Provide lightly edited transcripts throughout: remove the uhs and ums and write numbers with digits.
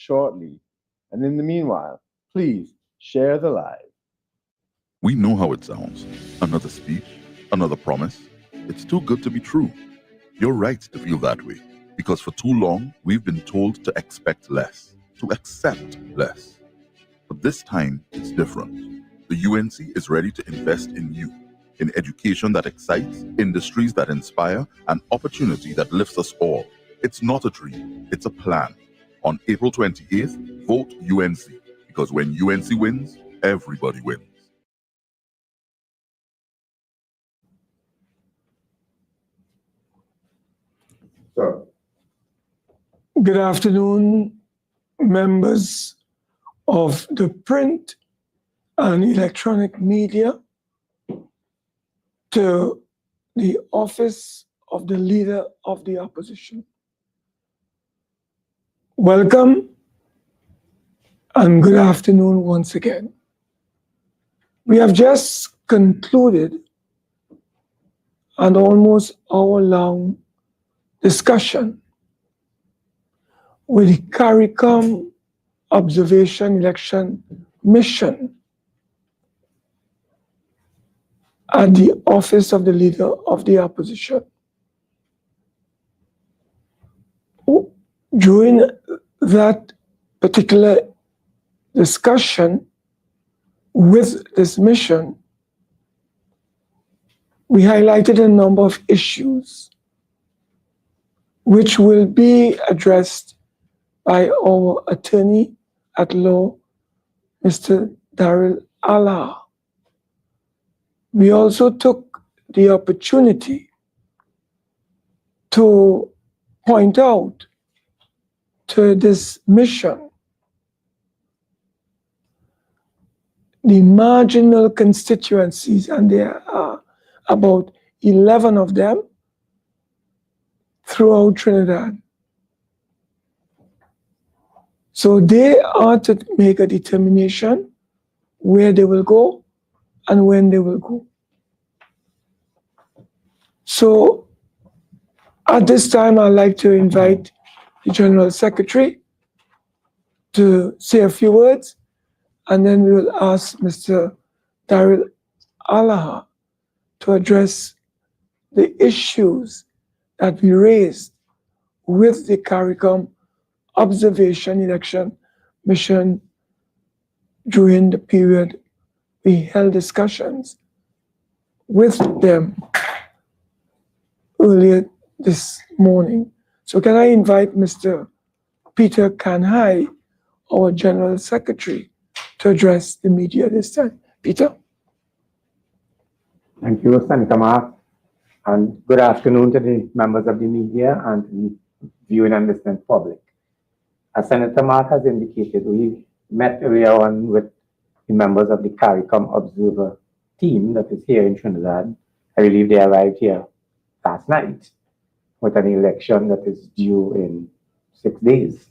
shortly. And in the meanwhile, please share the live. We know how it sounds. Another speech, another promise. It's too good to be true. You're right to feel that way, because for too long, we've been told to expect less, to accept less. But this time, it's different. The UNC is ready to invest in you, in education that excites, industries that inspire, and opportunity that lifts us all. It's not a dream, it's a plan. On April 28th, vote UNC, because when UNC wins, everybody wins. Good afternoon, members of the print and electronic media, to the office of the Leader of the Opposition. Welcome and good afternoon once again. We have just concluded an almost hour-long discussion with the CARICOM observation election mission at the office of the Leader of the Opposition. During that particular discussion with this mission, we highlighted a number of issues which will be addressed by our attorney at law, Mr. Daryl Allah. We also took the opportunity to point out to this mission the marginal constituencies, and there are about 11 of them throughout Trinidad. So they are to make a determination where they will go and when they will go. So at this time, I'd like to invite the General Secretary to say a few words, and then we will ask Mr. Daryl Allah to address the issues that we raised with the CARICOM observation election mission during the period we held discussions with them earlier this morning. So can I invite Mr. Peter Kanhai, our General Secretary, to address the media this time. Peter? Thank you, Senator Mark, and good afternoon to the members of the media and the viewing and listening public. As Senator Mark has indicated, we met earlier on with the members of the CARICOM Observer team that is here in Trinidad. I believe they arrived here last night with an election that is due in 6 days.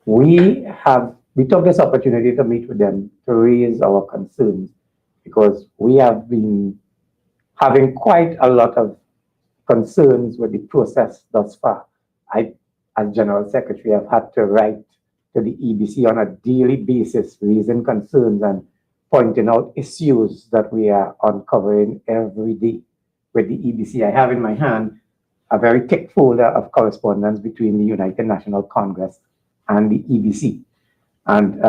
We took this opportunity to meet with them to raise our concerns, because we have been having quite a lot of concerns with the process thus far. I, as General Secretary, have had to write to the EBC on a daily basis, raising concerns and pointing out issues that we are uncovering every day with the EBC. I have in my hand a very thick folder of correspondence between the United National Congress and the EBC. And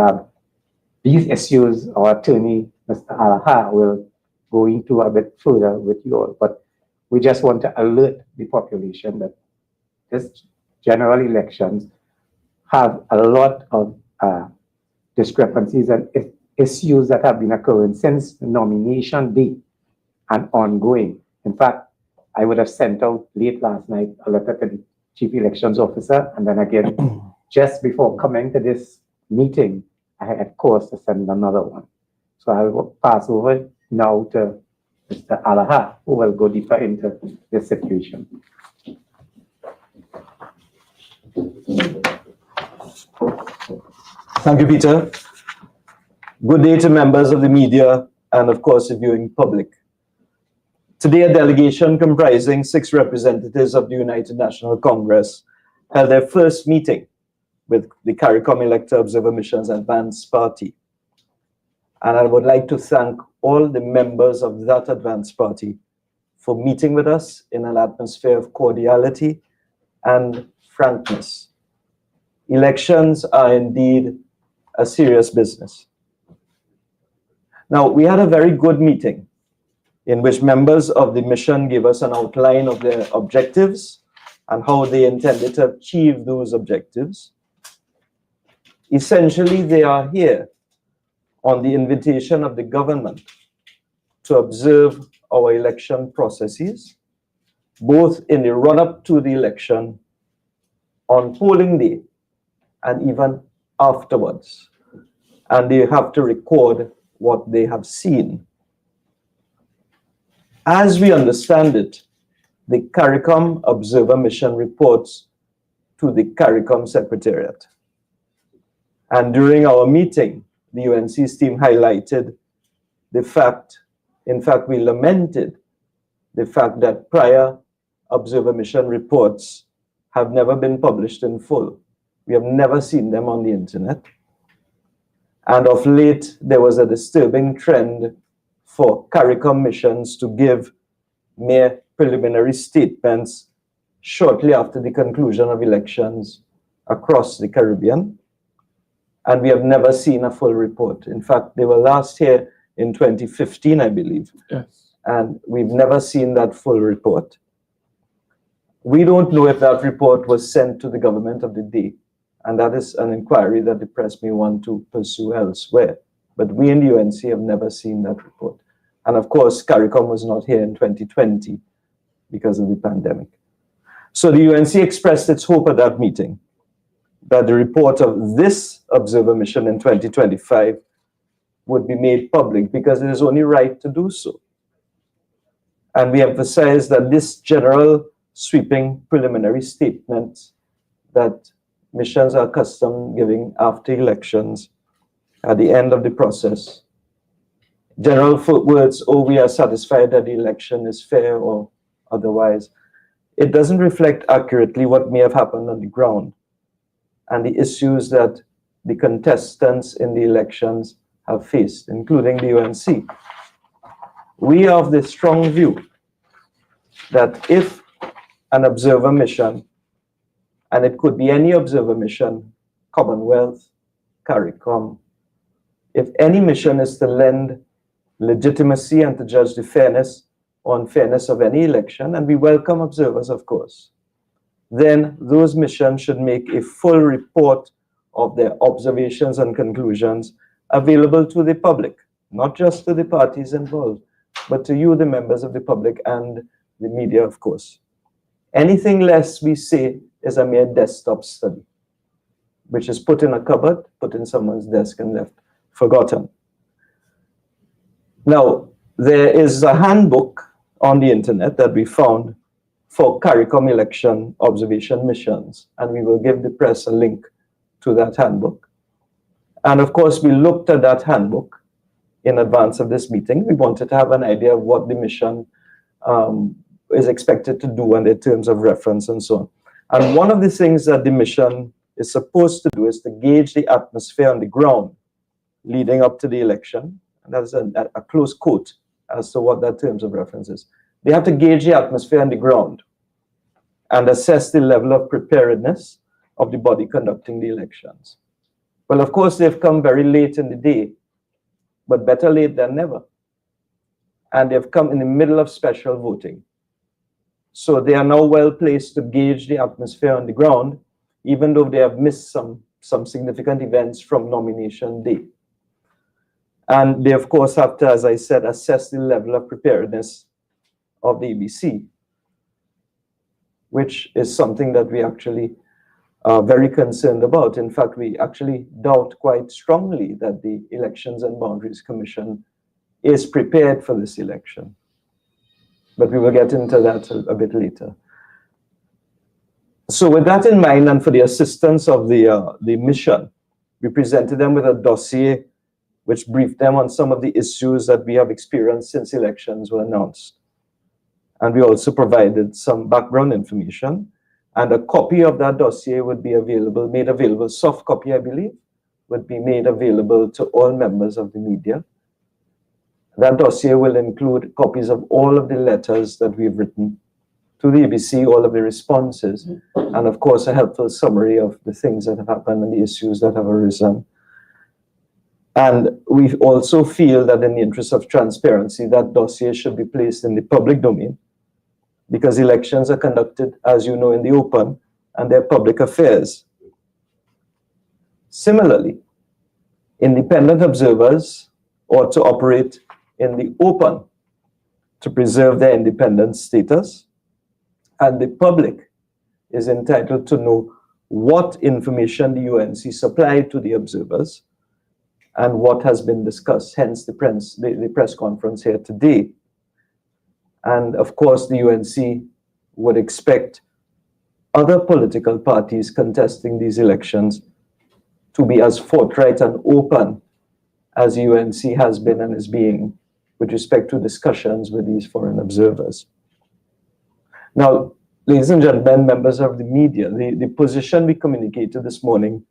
these issues, our attorney, Mr. Alaha, will go into a bit further with you all. But we just want to alert the population that this general elections have a lot of discrepancies and issues that have been occurring since nomination day and ongoing. In fact, I would have sent out late last night a letter to the Chief Elections Officer, and then again, just before coming to this meeting, I had, of course, to send another one. So I will pass over now to Mr. Alaha, who will go deeper into this situation. Thank you, Peter. Good day to members of the media and, of course, the viewing public. Today, a delegation comprising 6 representatives of the United National Congress held their first meeting with the CARICOM Electoral Observer Missions Advanced Party. And I would like to thank all the members of that advanced party for meeting with us in an atmosphere of cordiality and frankness. Elections are indeed a serious business. Now, we had a very good meeting in which members of the mission gave us an outline of their objectives and how they intended to achieve those objectives. Essentially, they are here on the invitation of the government to observe our election processes, both in the run-up to the election, on polling day, and even afterwards. And they have to record what they have seen. As we understand it, the CARICOM Observer Mission reports to the CARICOM Secretariat. And during our meeting, the UNC's team highlighted the fact, in fact, we lamented the fact that prior Observer Mission reports have never been published in full. We have never seen them on the internet. And of late, there was a disturbing trend for CARICOM missions to give mere preliminary statements shortly after the conclusion of elections across the Caribbean. And we have never seen a full report. In fact, they were last here in 2015, I believe. Yes. And we've never seen that full report. We don't know if that report was sent to the government of the day. And that is an inquiry that the press may want to pursue elsewhere. But we in the UNC have never seen that report. And of course, CARICOM was not here in 2020 because of the pandemic. So the UNC expressed its hope at that meeting that the report of this observer mission in 2025 would be made public because it is only right to do so. And we emphasize that this general sweeping preliminary statement that missions are accustomed giving after elections at the end of the process, general words, oh, we are satisfied that the election is fair or otherwise, it doesn't reflect accurately what may have happened on the ground and the issues that the contestants in the elections have faced, including the UNC. We have the strong view that if an observer mission, and it could be any observer mission, Commonwealth, CARICOM, if any mission is to lend legitimacy and to judge the fairness or unfairness of any election, and we welcome observers, of course, then those missions should make a full report of their observations and conclusions available to the public, not just to the parties involved, but to you, the members of the public, and the media, of course. Anything less, we say, is a mere desktop study, which is put in a cupboard, put in someone's desk and left forgotten. Now, there is a handbook on the internet that we found for CARICOM election observation missions, and we will give the press a link to that handbook. And of course, we looked at that handbook in advance of this meeting. We wanted to have an idea of what the mission is expected to do and their terms of reference and so on. And one of the things that the mission is supposed to do is to gauge the atmosphere on the ground leading up to the election. And that's a close quote as to what that terms of reference is. They have to gauge the atmosphere on the ground and assess the level of preparedness of the body conducting the elections. Well, of course, they've come very late in the day, but better late than never. And they've come in the middle of special voting. So they are now well placed to gauge the atmosphere on the ground, even though they have missed some significant events from nomination day. And they, of course, have to, as I said, assess the level of preparedness of the EBC, which is something that we actually are very concerned about. In fact, we actually doubt quite strongly that the Elections and Boundaries Commission is prepared for this election. But we will get into that a bit later. So with that in mind, and for the assistance of the mission, we presented them with a dossier which briefed them on some of the issues that we have experienced since elections were announced. And we also provided some background information And a copy of that dossier would be available, made available, soft copy, I believe, would be made available to all members of the media. That dossier will include copies of all of the letters that we've written to the EBC, all of the responses, and of course, a helpful summary of the things that have happened and the issues that have arisen. And we also feel that in the interest of transparency, that dossier should be placed in the public domain, because elections are conducted, as you know, in the open, and they're public affairs. Similarly, independent observers ought to operate in the open to preserve their independent status, and the public is entitled to know what information the UNC supplied to the observers and what has been discussed, hence the press conference here today. And of course, the UNC would expect other political parties contesting these elections to be as forthright and open as UNC has been and is being with respect to discussions with these foreign observers. Now, ladies and gentlemen, members of the media, the position we communicated this morning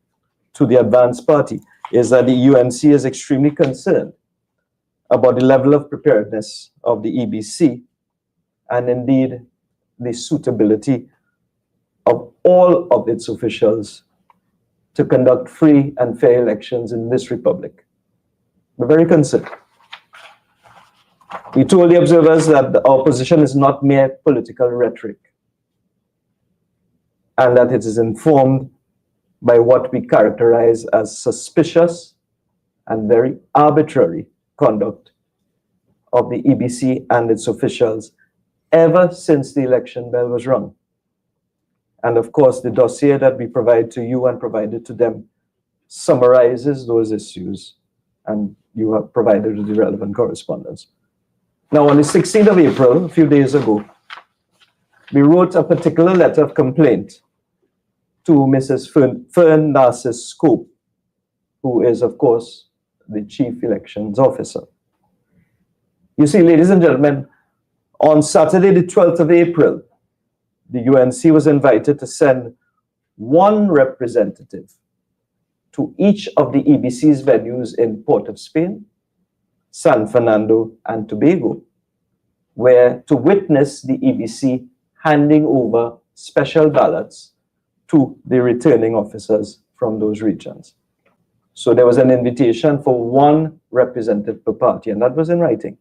to the advanced party is that the UNC is extremely concerned about the level of preparedness of the EBC and indeed the suitability of all of its officials to conduct free and fair elections in this republic. We're very concerned. We told the observers that our position is not mere political rhetoric, and that it is informed by what we characterize as suspicious and very arbitrary conduct of the EBC and its officials ever since the election bell was rung. And of course, the dossier that we provide to you and provided to them summarizes those issues, and you have provided the relevant correspondence. Now, on the 16th of April, a few days ago, we wrote a particular letter of complaint to Mrs. Fern Narcis-Scope, who is, of course, the Chief Elections Officer. You see, ladies and gentlemen, on Saturday, the 12th of April, the UNC was invited to send one representative to each of the EBC's venues in Port of Spain, San Fernando, and Tobago, where to witness the EBC handing over special ballots to the returning officers from those regions. So there was an invitation for one representative per party, and that was in writing.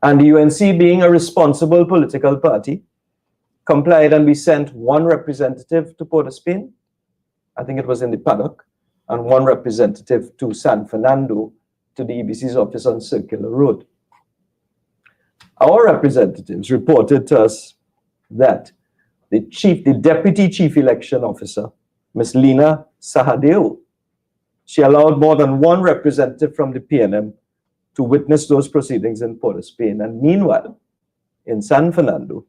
And the UNC, being a responsible political party, complied, and we sent one representative to Port of Spain, I think it was in the paddock, and one representative to San Fernando, to the EBC's office on Circular Road. Our representatives reported to us that the Deputy Chief Election Officer, Ms. Lina Sahadeo, she allowed more than one representative from the PNM to witness those proceedings in Port of Spain. And meanwhile, in San Fernando,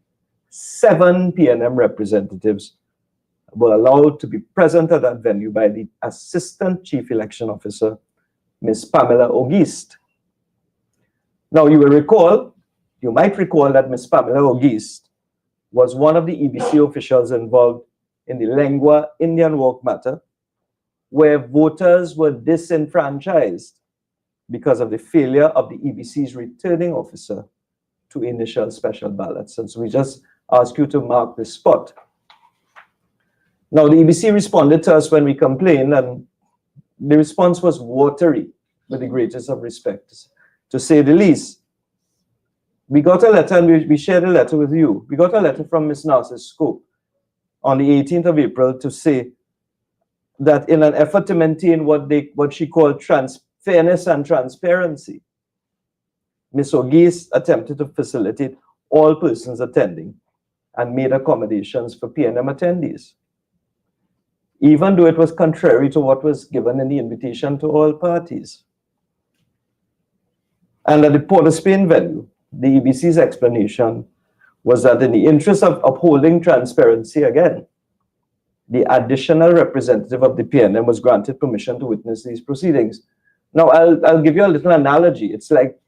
7 PNM representatives were allowed to be present at that venue by the Assistant Chief Election Officer, Ms. Pamela Auguste. Now, you might recall that Ms. Pamela Auguste was one of the EBC officials involved in the Lengua Indian Walk matter, where voters were disenfranchised because of the failure of the EBC's returning officer to initial special ballots. And so we just ask you to mark this spot. Now, the EBC responded to us when we complained, and the response was watery, with the greatest of respect, to say the least. We got a letter, and we shared a letter with you. We got a letter from Ms. Narcis-Scope on the 18th of April to say that in an effort to maintain what she called fairness and transparency, Ms. Auguste attempted to facilitate all persons attending and made accommodations for PNM attendees, even though it was contrary to what was given in the invitation to all parties. And at the Port of Spain venue, the EBC's explanation was that in the interest of upholding transparency again, the additional representative of the PNM was granted permission to witness these proceedings. Now, I'll give you a little analogy. It's like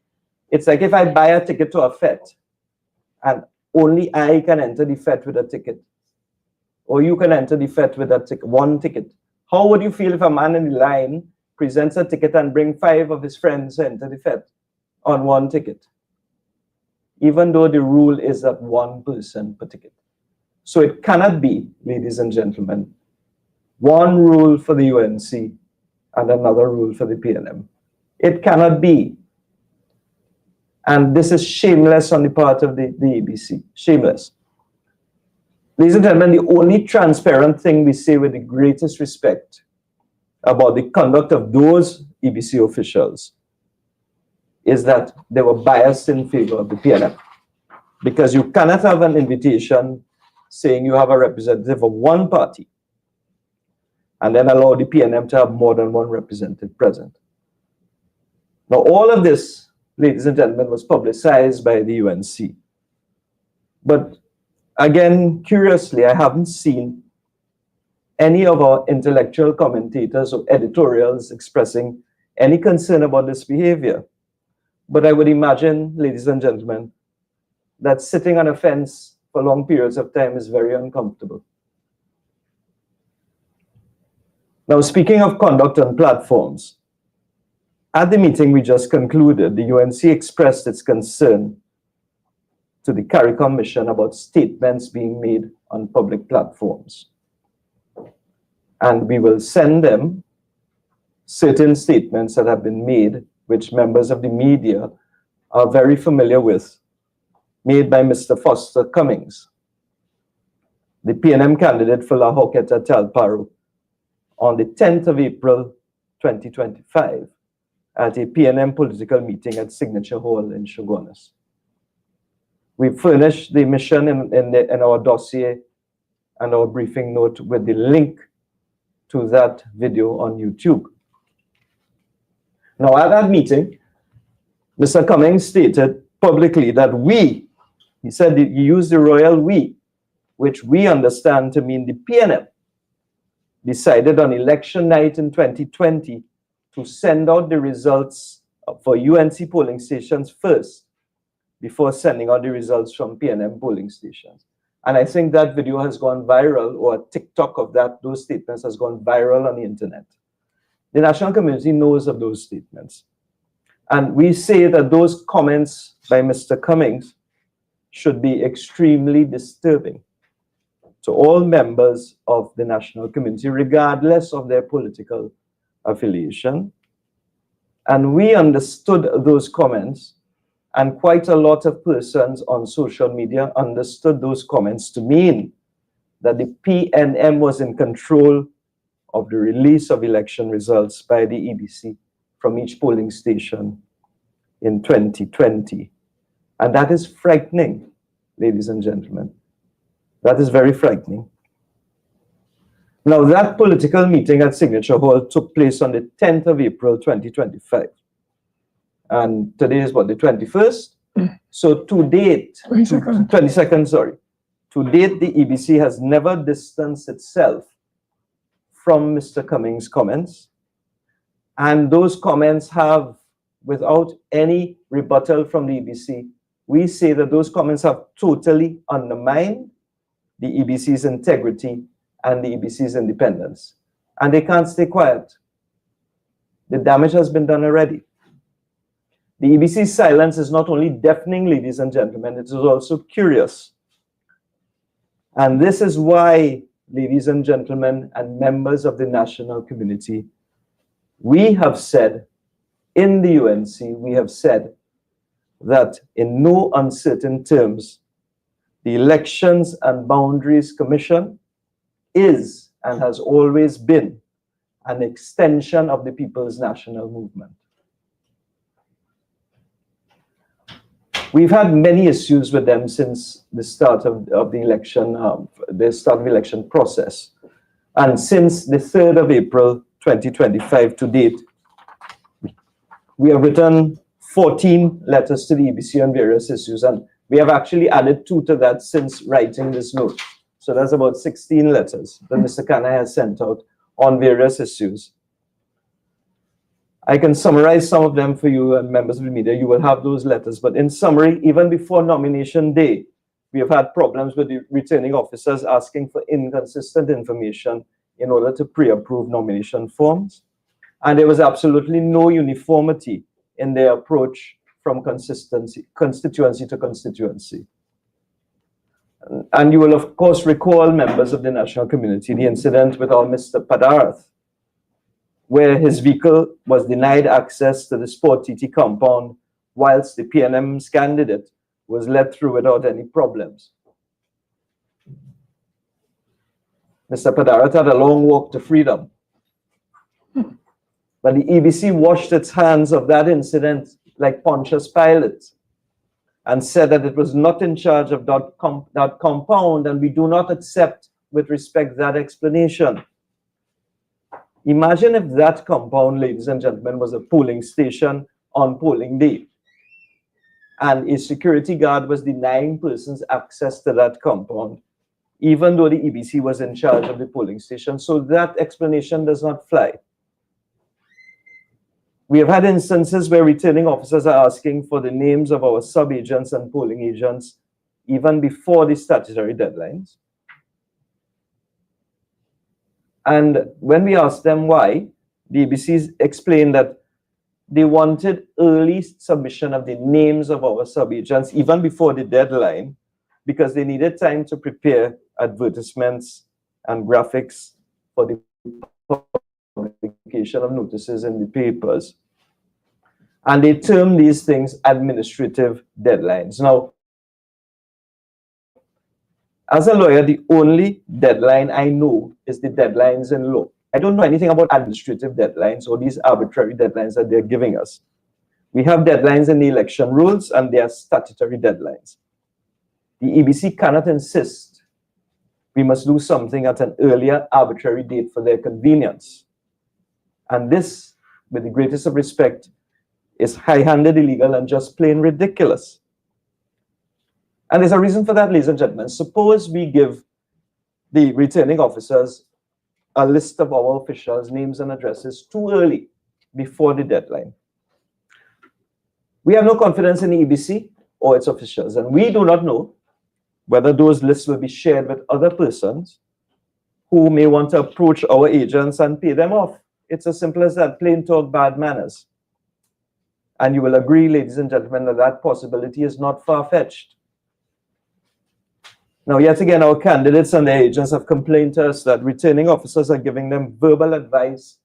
if I buy a ticket to a fete and only I can enter the fete with a ticket, or you can enter the FET with a one ticket. How would you feel if a man in the line presents a ticket and bring 5 of his friends to enter the FET on one ticket? Even though the rule is that 1 person per ticket. So it cannot be, ladies and gentlemen, one rule for the UNC and another rule for the PNM. It cannot be. And this is shameless on the part of the EBC. Shameless. Ladies and gentlemen, the only transparent thing we say with the greatest respect about the conduct of those EBC officials is that they were biased in favor of the PNM. Because you cannot have an invitation saying you have a representative of one party and then allow the PNM to have more than one representative present. Now, all of this, ladies and gentlemen, was publicized by the UNC. But again, curiously, I haven't seen any of our intellectual commentators or editorials expressing any concern about this behavior. But I would imagine, ladies and gentlemen, that sitting on a fence for long periods of time is very uncomfortable. Now, speaking of conduct on platforms, at the meeting we just concluded, the UNC expressed its concern to the CARICOM mission about statements being made on public platforms. And we will send them certain statements that have been made, which members of the media are very familiar with, made by Mr. Foster Cummings, the PNM candidate for La Hoqueta Talparo, on the 10th of April, 2025, at a PNM political meeting at Signature Hall in Shogunas. We furnished the mission in our dossier and our briefing note with the link to that video on YouTube. Now, at that meeting, Mr. Cummings stated publicly that he said he used the royal we, which we understand to mean the PNM, decided on election night in 2020 to send out the results for UNC polling stations first, before sending out the results from PNM polling stations. And I think that video has gone viral, or a TikTok of those statements has gone viral on the internet. The national community knows of those statements. And we say that those comments by Mr. Cummings should be extremely disturbing to all members of the national community, regardless of their political affiliation. And we understood those comments, and quite a lot of persons on social media understood those comments to mean that the PNM was in control of the release of election results by the EBC from each polling station in 2020. And that is frightening, ladies and gentlemen. That is very frightening. Now, that political meeting at Signature Hall took place on the 10th of April, 2025. And today is what, the 21st? So to date, 22nd, sorry. To date, the EBC has never distanced itself from Mr. Cummings' comments. And those comments have, without any rebuttal from the EBC, we say that those comments have totally undermined the EBC's integrity and the EBC's independence. And they can't stay quiet. The damage has been done already. The EBC's silence is not only deafening, ladies and gentlemen, it is also curious. And this is why, ladies and gentlemen, and members of the national community, we have said, in the UNC, we have said that in no uncertain terms, the Elections and Boundaries Commission is and has always been an extension of the People's National Movement. We've had many issues with them since the start of the election, election process. And since the 3rd of April, 2025 to date, we have written 14 letters to the EBC on various issues, and we have actually added 2 to that since writing this note. So that's about 16 letters that Mr. Kanai has sent out on various issues. I can summarize some of them for you and members of the media. You will have those letters. But in summary, even before nomination day, We have had problems with the returning officers asking for inconsistent information in order to pre-approve nomination forms. And there was absolutely no uniformity in their approach from constituency to constituency. And you will, of course, recall, members of the national community, the incident with our Mr. Padarath, where his vehicle was denied access to the Sport TT compound whilst the PNM's candidate was let through without any problems. Mr. Padarath had a long walk to freedom. But the EBC washed its hands of that incident like Pontius Pilate and said that it was not in charge of that compound, and we do not accept with respect that explanation. Imagine if that compound, ladies and gentlemen, was a polling station on polling day, and a security guard was denying persons access to that compound, even though the EBC was in charge of the polling station. So that explanation does not fly. We have had instances where returning officers are asking for the names of our sub-agents and polling agents even before the statutory deadlines. And when we asked them why, the EBCs explained that they wanted early submission of the names of our sub-agents even before the deadline, because they needed time to prepare advertisements and graphics for the publication of notices in the papers. And they term these things administrative deadlines. Now, as a lawyer, the only deadline I know is the deadlines in law. I don't know anything about administrative deadlines or these arbitrary deadlines that they're giving us. We have deadlines in the election rules, and they are statutory deadlines. The EBC cannot insist we must do something at an earlier arbitrary date for their convenience. And this, with the greatest of respect, is high-handed, illegal, and just plain ridiculous. And there's a reason for that, ladies and gentlemen. Suppose we give the returning officers a list of our officials' names and addresses too early, before the deadline. We have no confidence in the EBC or its officials, and we do not know whether those lists will be shared with other persons who may want to approach our agents and pay them off. It's as simple as that, plain talk, bad manners. And you will agree, ladies and gentlemen, that that possibility is not far-fetched. Now, yet again, our candidates and their agents have complained to us that returning officers are giving them verbal advice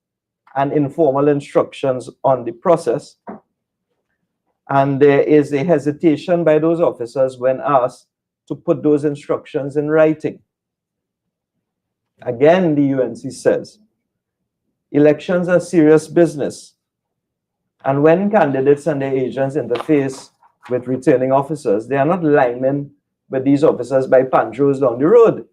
and informal instructions on the process. And there is a hesitation by those officers when asked to put those instructions in writing. Again, the UNC says, elections are serious business. And when candidates and their agents interface with returning officers, they are not linemen with these officers by Panchos down the road.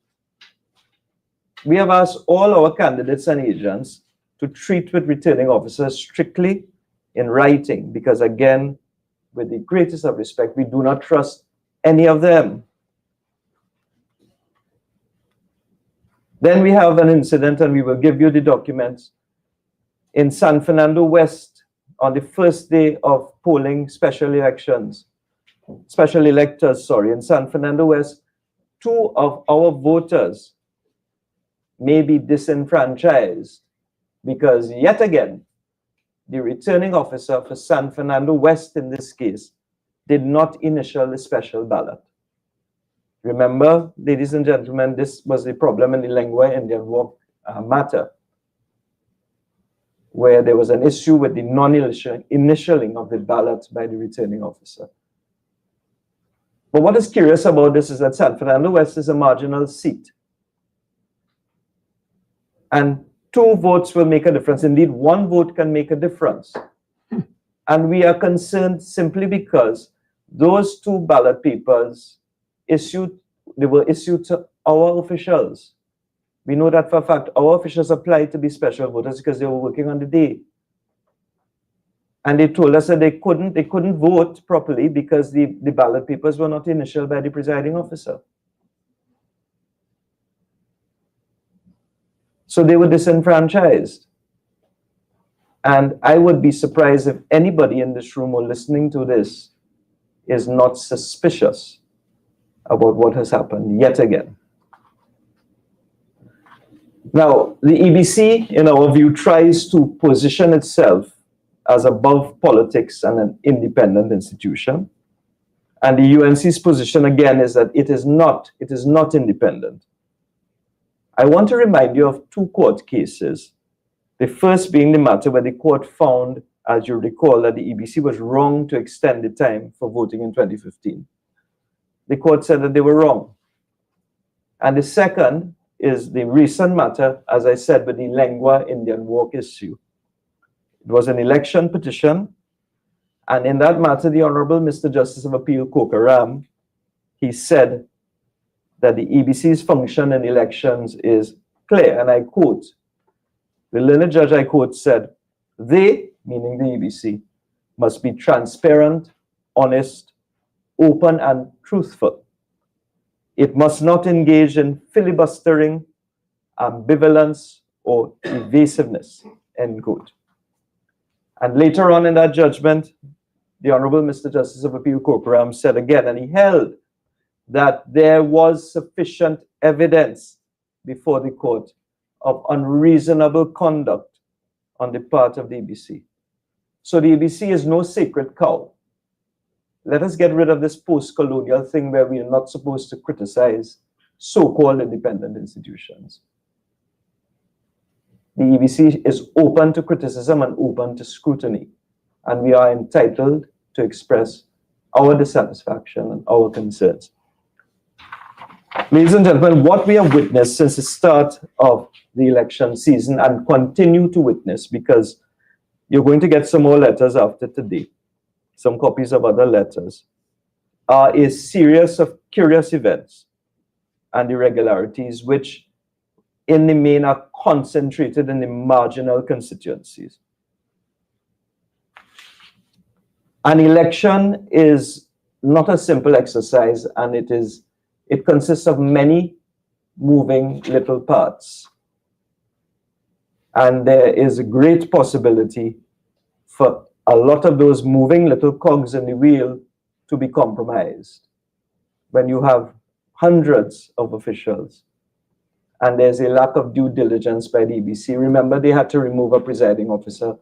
We have asked all our candidates and agents to treat with returning officers strictly in writing, because again, with the greatest of respect, we do not trust any of them. Then we have an incident, and we will give you the documents, in San Fernando West on the first day of polling special electors, in San Fernando West. 2 of our voters may be disenfranchised because, yet again, the returning officer for San Fernando West in this case did not initial the special ballot. Remember, ladies and gentlemen, this was the problem in the Lengua Indian War matter, where there was an issue with the non-initialing of the ballot by the returning officer. But what is curious about this is that San Fernando West is a marginal seat. And 2 votes will make a difference. Indeed, 1 vote can make a difference. And we are concerned simply because those 2 ballot papers were issued to our officials. We know that for a fact. Our officials applied to be special voters because they were working on the day. And they told us that they couldn't vote properly because the ballot papers were not initialed by the presiding officer. So they were disenfranchised. And I would be surprised if anybody in this room or listening to this is not suspicious about what has happened yet again. Now, the EBC, in our view, tries to position itself as above politics and an independent institution. And the UNC's position, again, is that it is not independent. I want to remind you of two court cases. The first being the matter where the court found, as you recall, that the EBC was wrong to extend the time for voting in 2015. The court said that they were wrong. And the second is the recent matter, as I said, with the Lengua Indian Walk issue. It was an election petition, and in that matter, the Honorable Mr. Justice of Appeal Kokaram, he said that the EBC's function in elections is clear, and I quote, the learned judge, I quote, said, they, meaning the EBC, must be transparent, honest, open, and truthful. It must not engage in filibustering, ambivalence, or evasiveness, end quote. And later on in that judgment, the Honorable Mr. Justice of Appeal Kokaram said again, and he held that there was sufficient evidence before the court of unreasonable conduct on the part of the EBC. So the EBC is no sacred cow. Let us get rid of this post-colonial thing where we are not supposed to criticize so-called independent institutions. The EBC is open to criticism and open to scrutiny, and we are entitled to express our dissatisfaction and our concerns. Ladies and gentlemen, what we have witnessed since the start of the election season and continue to witness, because you're going to get some more letters after today, some copies of other letters, are a series of curious events and irregularities which in the main are concentrated in the marginal constituencies. An election is not a simple exercise, and it consists of many moving little parts. And there is a great possibility for a lot of those moving little cogs in the wheel to be compromised when you have hundreds of officials and there's a lack of due diligence by the EBC. Remember, they had to remove a presiding officer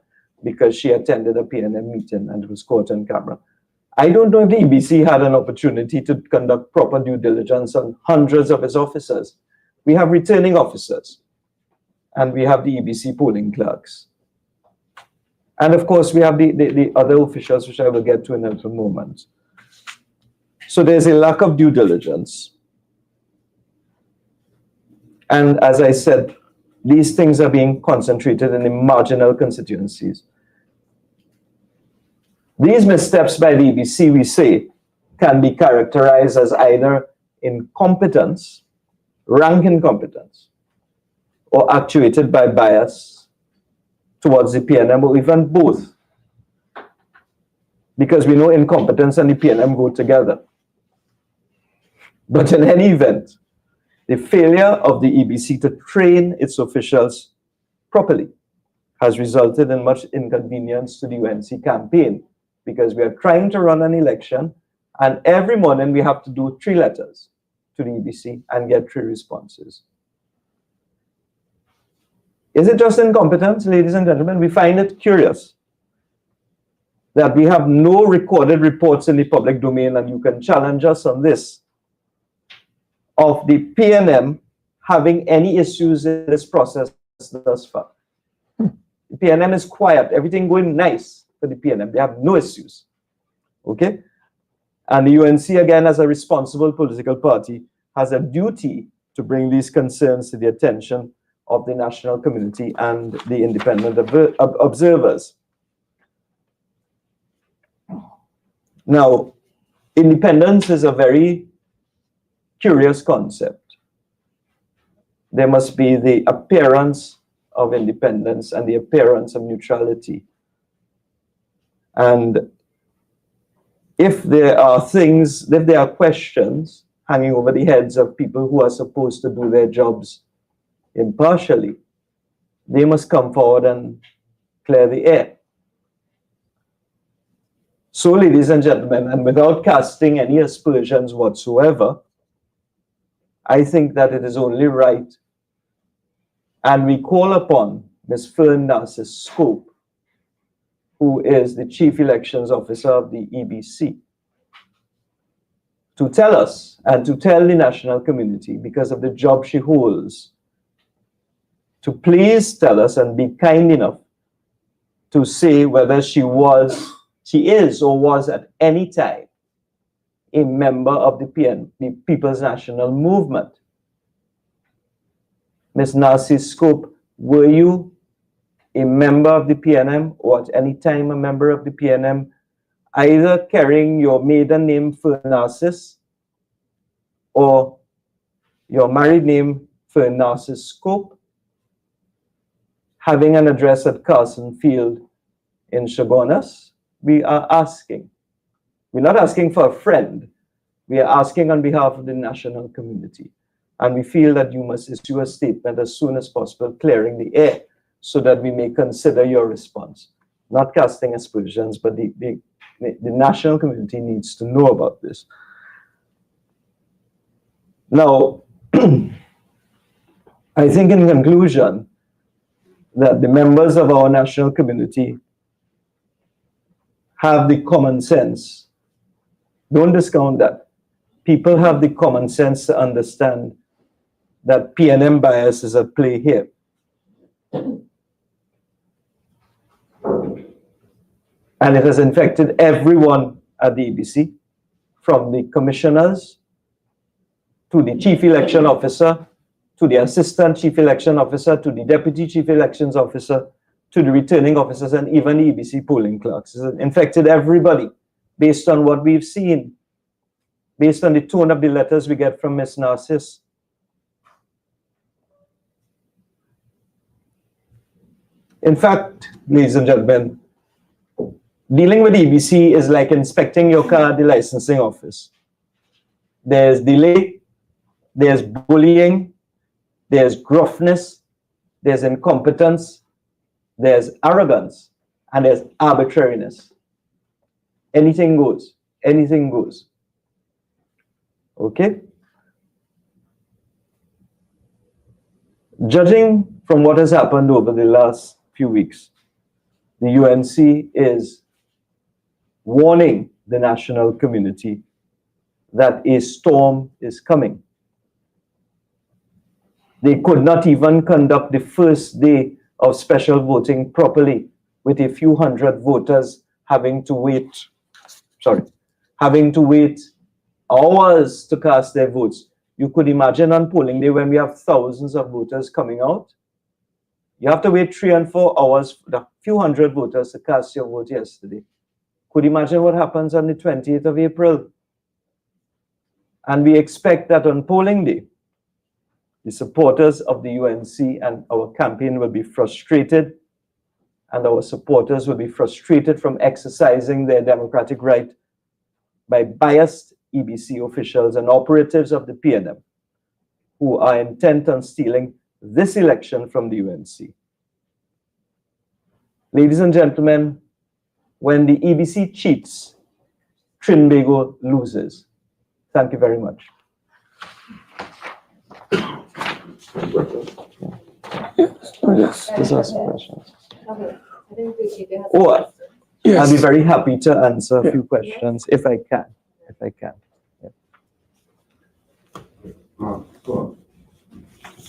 because she attended a PNM meeting and was caught on camera. I don't know if the EBC had an opportunity to conduct proper due diligence on hundreds of its officers. We have returning officers, and we have the EBC polling clerks. And of course, we have the other officials, which I will get to in a little moment. So there's a lack of due diligence. And as I said, these things are being concentrated in the marginal constituencies. These missteps by the EBC, we say, can be characterized as either incompetence, rank incompetence, or actuated by bias towards the PNM, or even both. Because we know incompetence and the PNM go together. But in any event, the failure of the EBC to train its officials properly has resulted in much inconvenience to the UNC campaign, because we are trying to run an election, and every morning we have to do 3 letters to the EBC and get 3 responses. Is it just incompetence, ladies and gentlemen? We find it curious that we have no recorded reports in the public domain, and you can challenge us on this, of the PNM having any issues in this process thus far. The PNM is quiet, everything going nice for the PNM. They have no issues, okay? And the UNC, again, as a responsible political party, has a duty to bring these concerns to the attention of the national community and the independent observers. Now, independence is a very curious concept. There must be the appearance of independence and the appearance of neutrality. And if there are questions hanging over the heads of people who are supposed to do their jobs impartially, they must come forward and clear the air. So, ladies and gentlemen, and without casting any aspersions whatsoever I think that it is only right, and we call upon Ms. Fern Narcis Scope, who is the Chief Elections Officer of the EBC, to tell us and to tell the national community, because of the job she holds, to please tell us and be kind enough to say whether she is or was at any time a member of the People's National Movement. Ms. Narcis Scope, were you a member of the PNM or at any time a member of the PNM, either carrying your maiden name Fern Narcis or your married name Fern Narcis Scope, having an address at Carson Field in Chaguanas? We are asking. We're not asking for a friend. We are asking on behalf of the national community. And we feel that you must issue a statement as soon as possible, clearing the air, so that we may consider your response. Not casting aspersions, but the national community needs to know about this. Now, I think in conclusion, that the members of our national community have the common sense. Don't discount that. People have the common sense to understand that PNM bias is at play here. And it has infected everyone at the EBC, from the commissioners to the chief election officer, to the assistant chief election officer, to the deputy chief elections officer, to the returning officers, and even the EBC polling clerks. It has infected everybody based on what we've seen, based on the tone of the letters we get from Ms. Narcis. In fact, ladies and gentlemen, dealing with EBC is like inspecting your car at the licensing office. There's delay, there's bullying, there's gruffness, there's incompetence, there's arrogance, and there's arbitrariness. Anything goes, anything goes. Okay? Judging from what has happened over the last few weeks, the UNC is warning the national community that a storm is coming. They could not even conduct the first day of special voting properly, with a few hundred voters having to wait hours to cast their votes. You could imagine on polling day when we have thousands of voters coming out. You have to wait 3 and 4 hours for a few hundred voters to cast your vote yesterday. Could imagine what happens on the 28th of April. And we expect that on polling day, the supporters of the UNC and our campaign will be frustrated, and our supporters will be frustrated from exercising their democratic right by biased EBC officials and operatives of the PNM who are intent on stealing this election from the UNC. Ladies and gentlemen, when the EBC cheats, Trinbago loses. Thank you very much. Yes. Just ask questions. Okay. I think we have Oh, questions. Yes. I'll be very happy to answer a Yeah. few questions if I can. If I can. Yeah.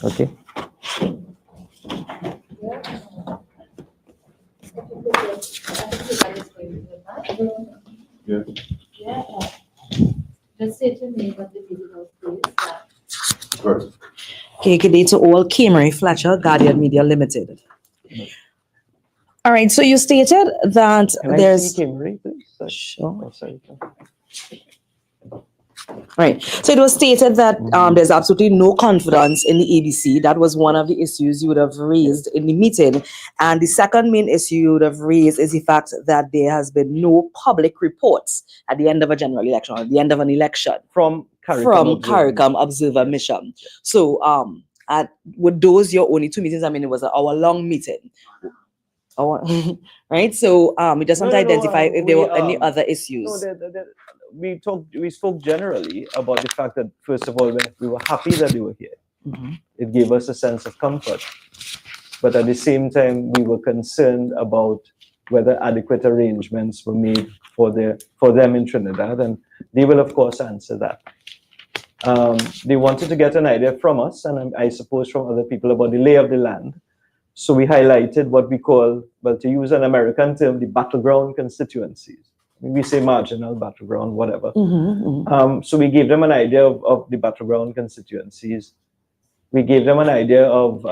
Okay. Yeah. Yeah. Just say to me what the video is. Right. Okay, good day to all. Camry Fletcher, Guardian Media Limited. All right, so you stated that Can I there's... see Kimberly, please? Sorry. Sure. Oh, sorry. Right. So it was stated that there's absolutely no confidence in the EBC. That was one of the issues you would have raised in the meeting. And the second main issue you would have raised is the fact that there has been no public reports at the end of a general election, or at the end of an election From CARICOM Observer Mission. So with those your only 2 meetings, I mean, it was an hour-long meeting. Right? So we just want to identify if there were any other issues. No, we spoke generally about the fact that, first of all, we were happy that they were here. Mhm. It gave us a sense of comfort. But at the same time, we were concerned about whether adequate arrangements were made for them in Trinidad, and they will, of course, answer that. They wanted to get an idea from us, and I suppose from other people, about the lay of the land. So we highlighted what we call, well, to use an American term, the battleground constituencies. We say marginal, battleground, whatever. So we gave them an idea of the battleground constituencies. We gave them an idea of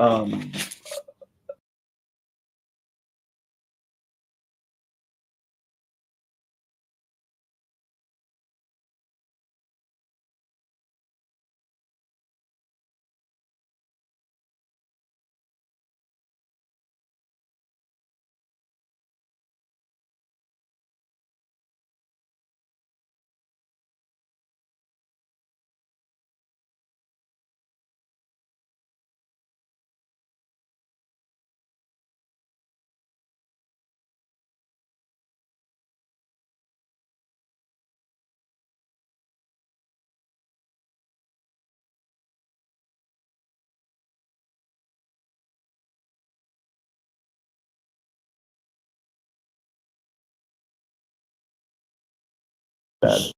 that,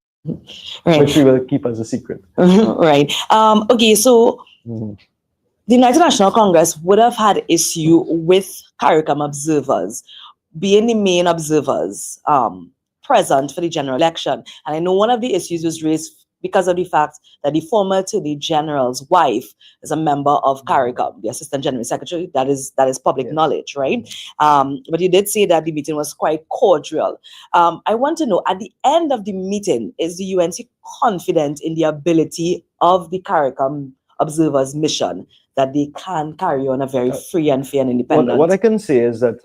Right. which we will keep as a secret. Right. Okay, so Mhm. the United National Congress would have had issue with CARICOM observers being the main observers present for the general election. And I know one of the issues was raised because of the fact that the former Attorney General's wife is a member of CARICOM, the Assistant General Secretary. That is public Yes. knowledge, right? But you did say that the meeting was quite cordial. I want to know, at the end of the meeting, is the UNC confident in the ability of the CARICOM observers' mission, that they can carry on a very free and fair and independent? What I can say is that,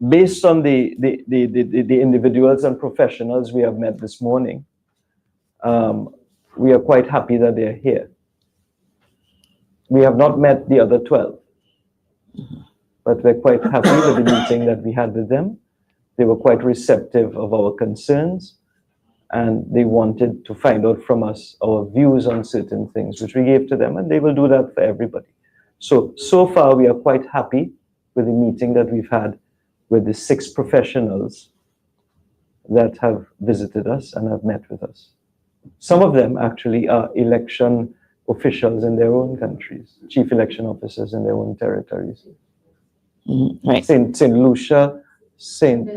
based on the individuals and professionals we have met this morning, we are quite happy that they are here. We have not met the other 12, but we're quite happy with the meeting that we had with them. They were quite receptive of our concerns, and they wanted to find out from us our views on certain things, which we gave to them, and they will do that for everybody. So far, we are quite happy with the meeting that we've had with the 6 professionals that have visited us and have met with us. Some of them actually are election officials in their own countries, chief election officers in their own territories. Right. Saint Lucia, Saint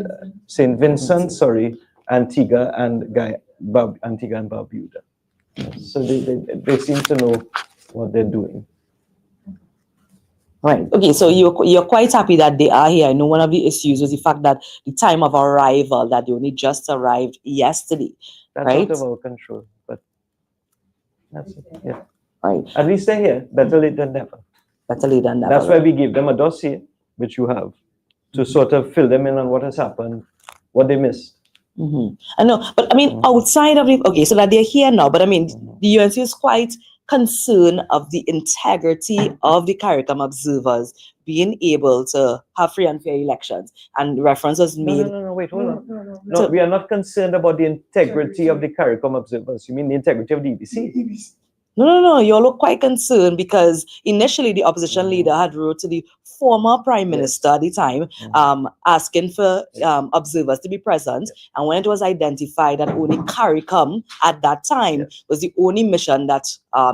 Vincent, sorry, Antigua and Barbuda. So they seem to know what they're doing. Right. Okay. So you're quite happy that they are here. I know one of the issues was the fact that the time of arrival, that they only just arrived yesterday. That's Right. out of our control, but that's it. Yeah. Right. At least they're here. Better late than never. Better late than never. That's why we give them a dossier, which you have, to sort of fill them in on what has happened, what they missed. I know, but I mean, outside of it, okay, so that they're here now, but I mean, the UNC is quite concerned of the integrity of the CARICOM observers being able to have free and fair elections. And reference was made. No, wait, hold on. No, we are not concerned about the integrity of the CARICOM observers. You mean the integrity of the EBC? No, you all look quite concerned because initially the opposition leader had wrote to the former prime minister at the time, asking for observers to be present. And when it was identified that only CARICOM at that time was the only mission that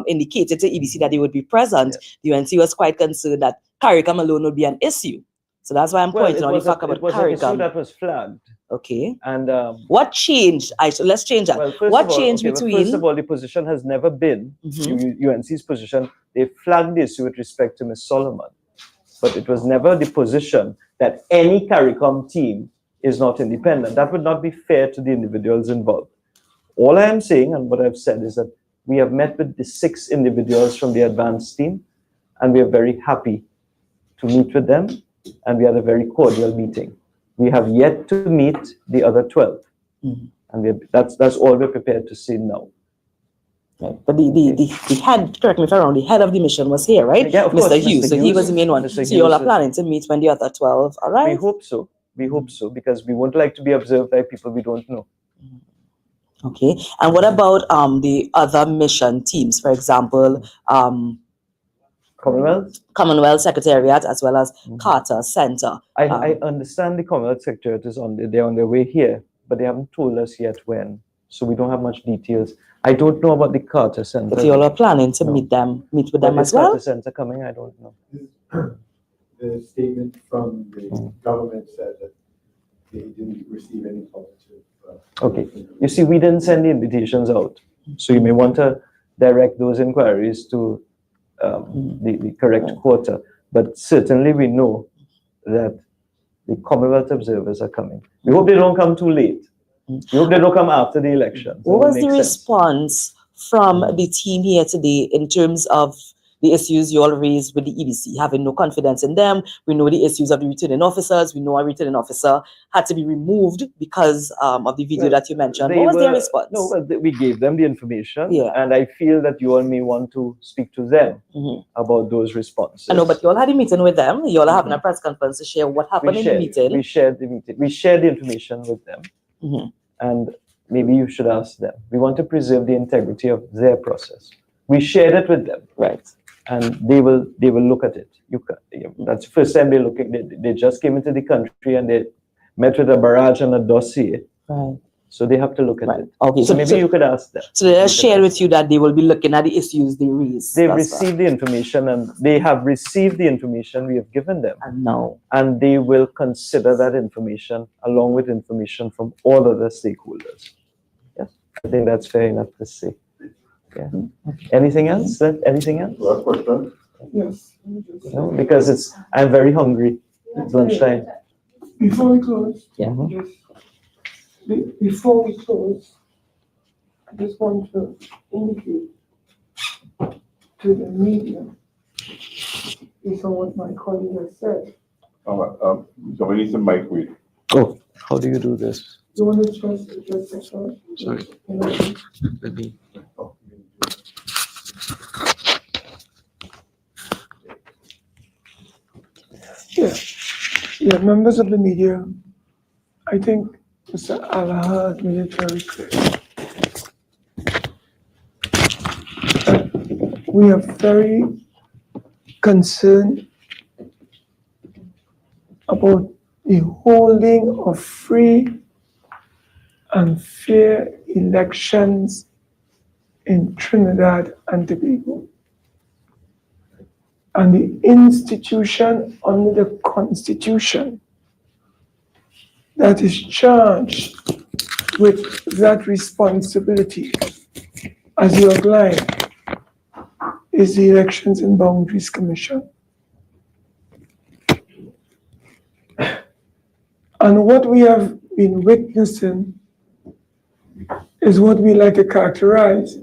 indicated to EBC that they would be present, the UNC was quite concerned that CARICOM alone would be an issue. So that's why I'm pointing out the fact about it was an issue CARICOM. that was flagged. Okay. And what changed? Let's change that. well, What changed between? First of all, the position has never been UNC's position. They flagged the issue with respect to Ms. Solomon, but it was never the position that any CARICOM team is not independent. That would not be fair to the individuals involved. All I am saying, and what I've said, is that we have met with the 6 individuals from the advanced team, and we are very happy to meet with them, and we had a very cordial meeting. We have yet to meet the other 12, and that's all we're prepared to say now. Right. But the head, correct me if I'm wrong, the head of the mission was here, right? Yeah, of course, Mr. Hughes. Mr. So he Hughes. was the main one. Mr. So you all are Hughes. planning to meet when the other 12 arrive? We hope so. We hope so, because we won't like to be observed by people we don't know. Okay. And what about the other mission teams, for example, Commonwealth? Commonwealth Secretariat as well as Mhm. Carter Center? I understand the Commonwealth Secretariat is they're on their way here, but they haven't told us yet when. So we don't have much details. I don't know about the Carter Center. But you all are planning to No. meet with When them is as well? Carter Center coming? I don't know. The statement from the Mm. government said that they didn't receive any positive. Okay. You see, we didn't send the invitations out. So you may want to direct those inquiries to the correct quarter. But certainly we know that the Commonwealth observers are coming. We hope they don't come too late. We hope they don't come after the election. What was the response from the team here today in terms of the issues you all raised with the EBC, having no confidence in them? We know the issues of the returning officers. We know a returning officer had to be removed because of the video that you mentioned. What was their response? No, well, we gave them the information, Yeah. and I feel that you all may want to speak to them about those responses. I know, but you all had a meeting with them. You all are having a press conference to share what happened in the meeting. We shared the meeting. We shared the information with them, and maybe you should ask them. We want to preserve the integrity of their process. We shared it with them, right? And they will look at it. That's the first time they just came into the country and they met with a barrage and a dossier. Right. So they have to look at it. Okay. So maybe you could ask them. So they share with you that they will be looking at the issues they raised. They've received the information and they have received the information we have given them. And they will consider that information along with information from all other stakeholders. Yes, I think that's fair enough to say. Yeah. Anything else? Anything else? Last question. Yes. No, because I'm very hungry. It's lunchtime. Before we close, Yeah. Before we close, I just want to indicate to the media, based on what my colleague has said. So we need some mic with. Oh, how do you do this? You want to address that first? Sorry. Let me. Yeah, members of the media, I think Mr. Alaha has made it very clear that we are very concerned about the holding of free and fair elections in Trinidad and Tobago. And the institution under the Constitution that is charged with that responsibility, as you outlined, is the Elections and Boundaries Commission. And what we have been witnessing is what we like to characterize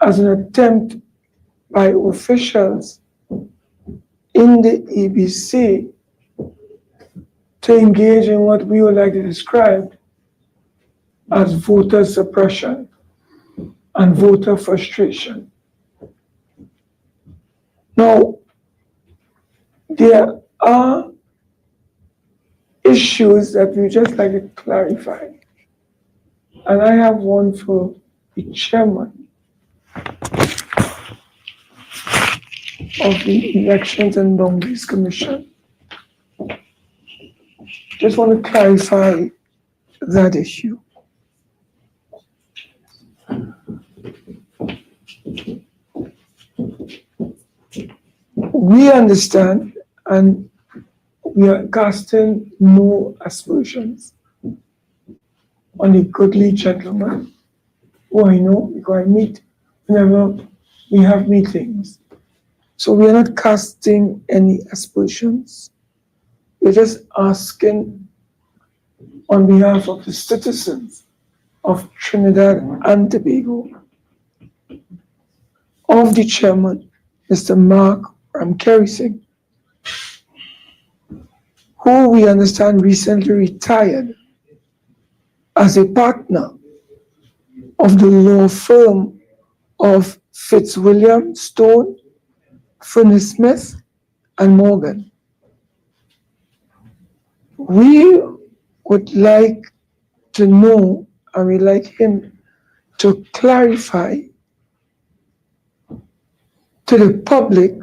as an attempt by officials in the EBC to engage in what we would like to describe as voter suppression and voter frustration. Now, there are issues that we just like to clarify. And I have one for the chairman of the Elections and Boundaries Commission. Just want to clarify that issue. We understand and we are casting no aspersions on the goodly gentleman who I know because I meet whenever we have meetings. So we are not casting any aspersions. We're just asking on behalf of the citizens of Trinidad and Tobago, of the chairman, Mr. Mark Ramkerry, who we understand recently retired as a partner of the law firm of Fitzwilliam, Stone, Finney Smith, and Morgan. We would like to know, and we'd like him to clarify to the public,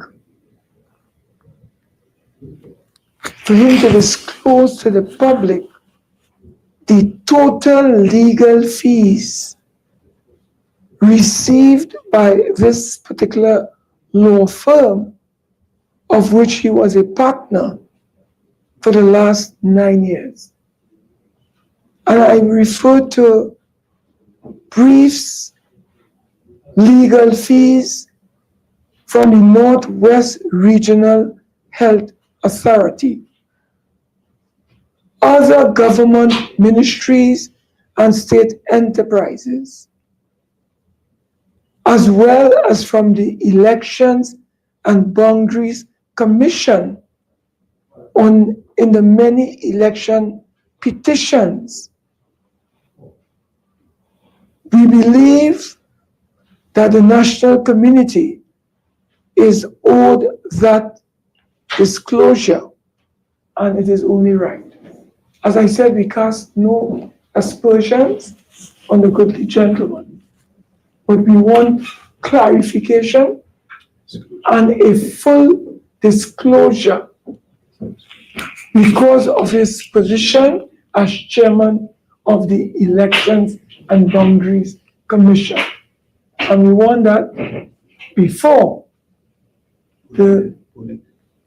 for him to disclose to the public the total legal fees received by this particular law firm of which he was a partner for the last 9 years. And I refer to briefs, legal fees from the Northwest Regional Health Authority, other government ministries and state enterprises, as well as from the Elections and Boundaries Commission in the many election petitions. We believe that the national community is owed that disclosure, and it is only right. As I said, we cast no aspersions on the goodly gentleman, but we want clarification and a full disclosure because of his position as chairman of the Elections and Boundaries Commission. And we want that before the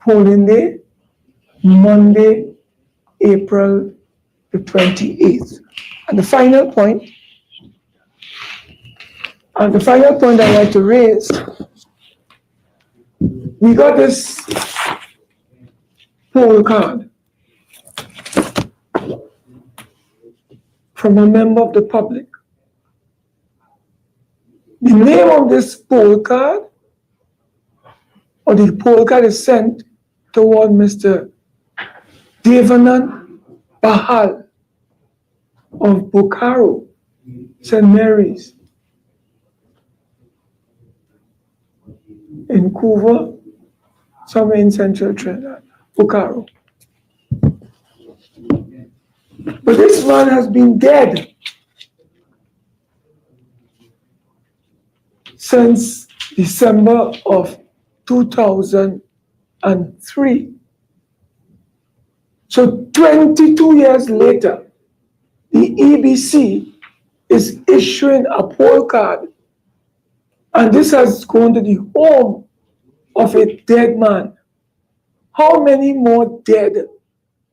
polling day, Monday, April the 28th. And the final point I'd like to raise, we got this poll card from a member of the public. The name of this poll card, or the poll card, is sent toward Mr. Devanand Bahal of Bokaro, St. Mary's, in Couva, somewhere in central Trinidad, Bokaro. But this man has been dead since December of 2003. So 22 years later, the EBC is issuing a poll card, and this has gone to the home of a dead man. How many more dead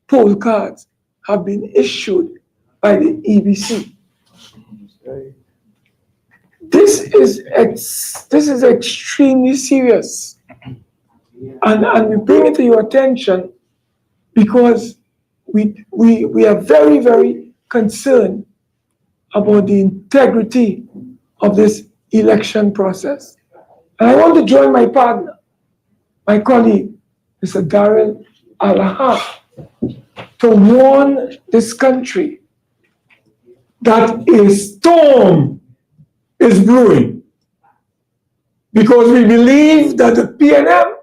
poll cards have been issued by the EBC? This is extremely serious, and we bring it to your attention because we are very, very concerned about the integrity of this election process. And I want to join my partner, my colleague, Mr. Darrell Alaha, to warn this country that a storm is brewing, because we believe that the PNM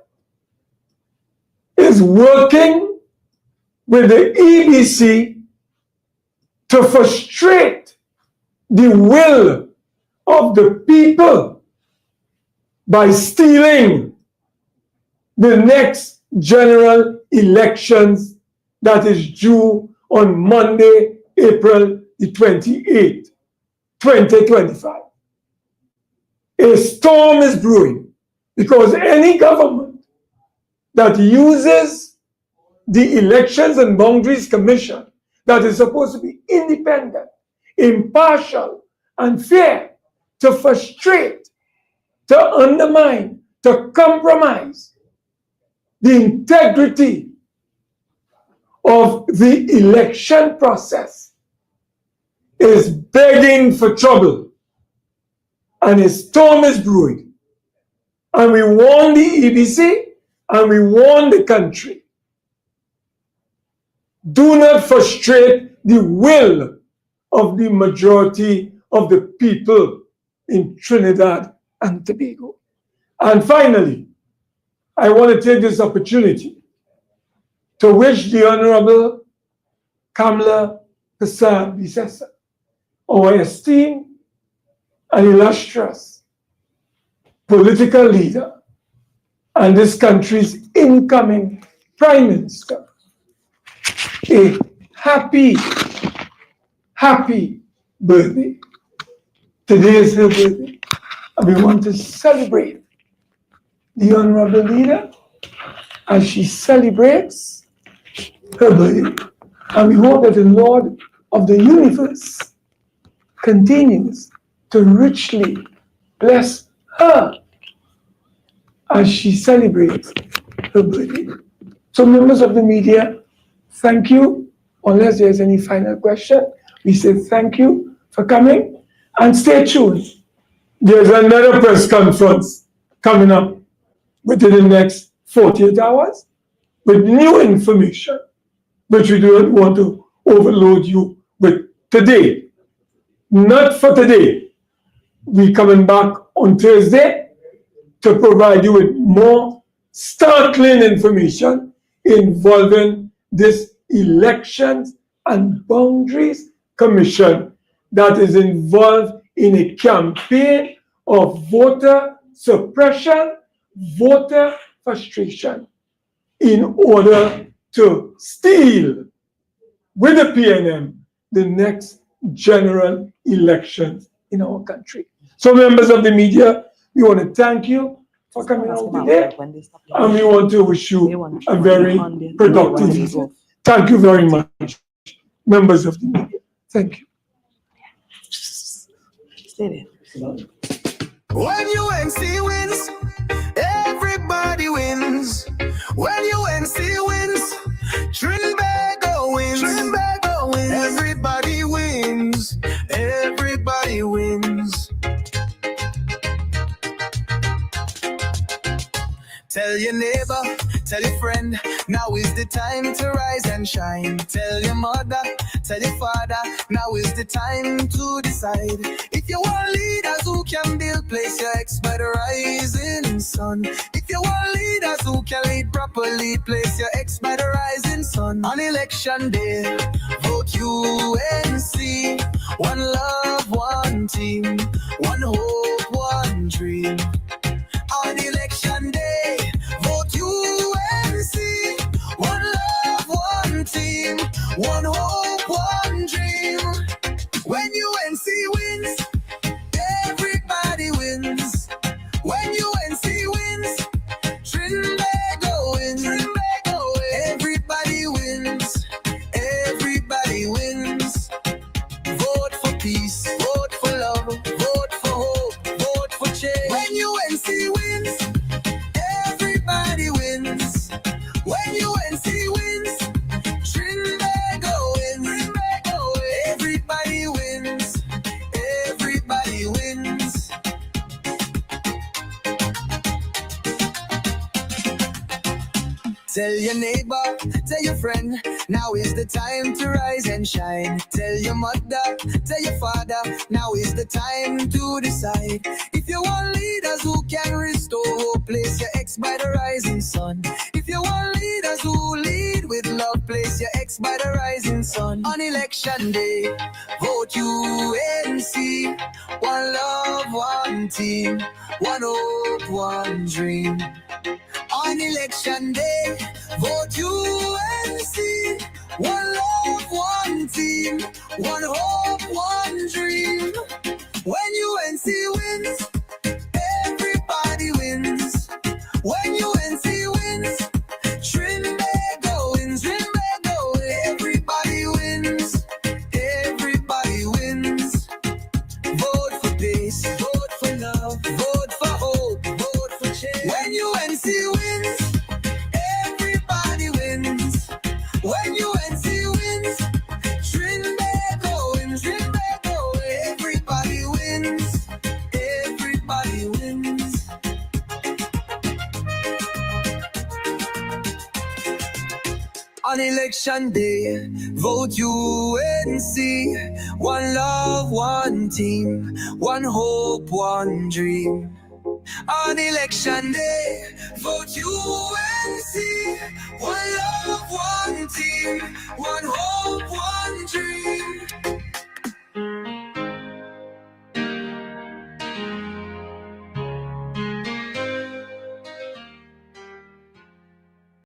is working with the EBC to frustrate the will of the people by stealing the next general elections that is due on Monday, April the 28th, 2025. A storm is brewing because any government that uses the Elections and Boundaries Commission, that is supposed to be independent, impartial, and fair, to frustrate, to undermine, to compromise the integrity of the election process, is begging for trouble, and a storm is brewing. And we warn the EBC and we warn the country. Do not frustrate the will of the majority of the people in Trinidad and Tobago. And finally, I want to take this opportunity to wish the Honorable Kamala Prasad Bisesa, our esteemed an illustrious political leader and this country's incoming Prime Minister a happy birthday. Today is her birthday, and we want to celebrate the Honorable Leader as she celebrates her birthday. And we hope that the Lord of the universe continues to richly bless her as she celebrates her birthday. So members of the media, thank you. Unless there's any final question, we say thank you for coming and stay tuned. There's another press conference coming up within the next 48 hours with new information, which we don't want to overload you with today. Not for today. We're coming back on Thursday to provide you with more startling information involving this Elections and Boundaries Commission that is involved in a campaign of voter suppression, voter frustration, in order to steal with the PNM the next general elections in our country. So members of the media, we want to thank you for coming out today, and we want to wish you a very productive evening. Thank you very much, members of the media. Thank you. When UNC wins, everybody wins. When UNC wins, Trinbago wins. Trinbago wins. Everybody wins. Everybody wins. Tell your neighbor, tell your friend, now is the time to rise and shine. Tell your mother, tell your father, now is the time to decide. If you want leaders who can build, place your ex by the rising sun. If you want leaders who can lead properly, place your ex by the rising sun. On election day, vote UNC. One love, one team, one hope, one dream. On election day, vote UNC. One love, one team, one hope, one dream. When UNC wins, everybody wins. When UNC wins, Trinbago wins. Trinbago wins. Everybody wins. Everybody wins. Vote for peace. Vote for love. Vote for hope. Vote for change. When UNC wins, everybody wins. When UNC wins, Trinbago wins. Trinbago wins. Everybody wins. Everybody wins. Tell your neighbor, tell your friend, now is the time to rise and shine. Tell your mother, tell your father, now is the time to decide. If you want leaders who can restore hope, place your ex by the rising sun. If you want leaders who lead with love, place your ex by the rising sun. On election day, vote UNC. One love, one team, one hope, one dream. On election day, vote UNC. One love, one team, one hope, one dream. When UNC wins, everybody wins. When UNC wins, Trinbago wins. Trinbago wins. Everybody wins. Everybody wins. Vote for peace. Vote for love. Vote for hope. Vote for change. When UNC wins, everybody wins. When UNC wins, Trinbago wins. Trinbago wins. Everybody wins. Everybody wins. On election day, vote UNC. One love, one team, one hope, one dream. On election day, vote UNC. One love, one team, one hope,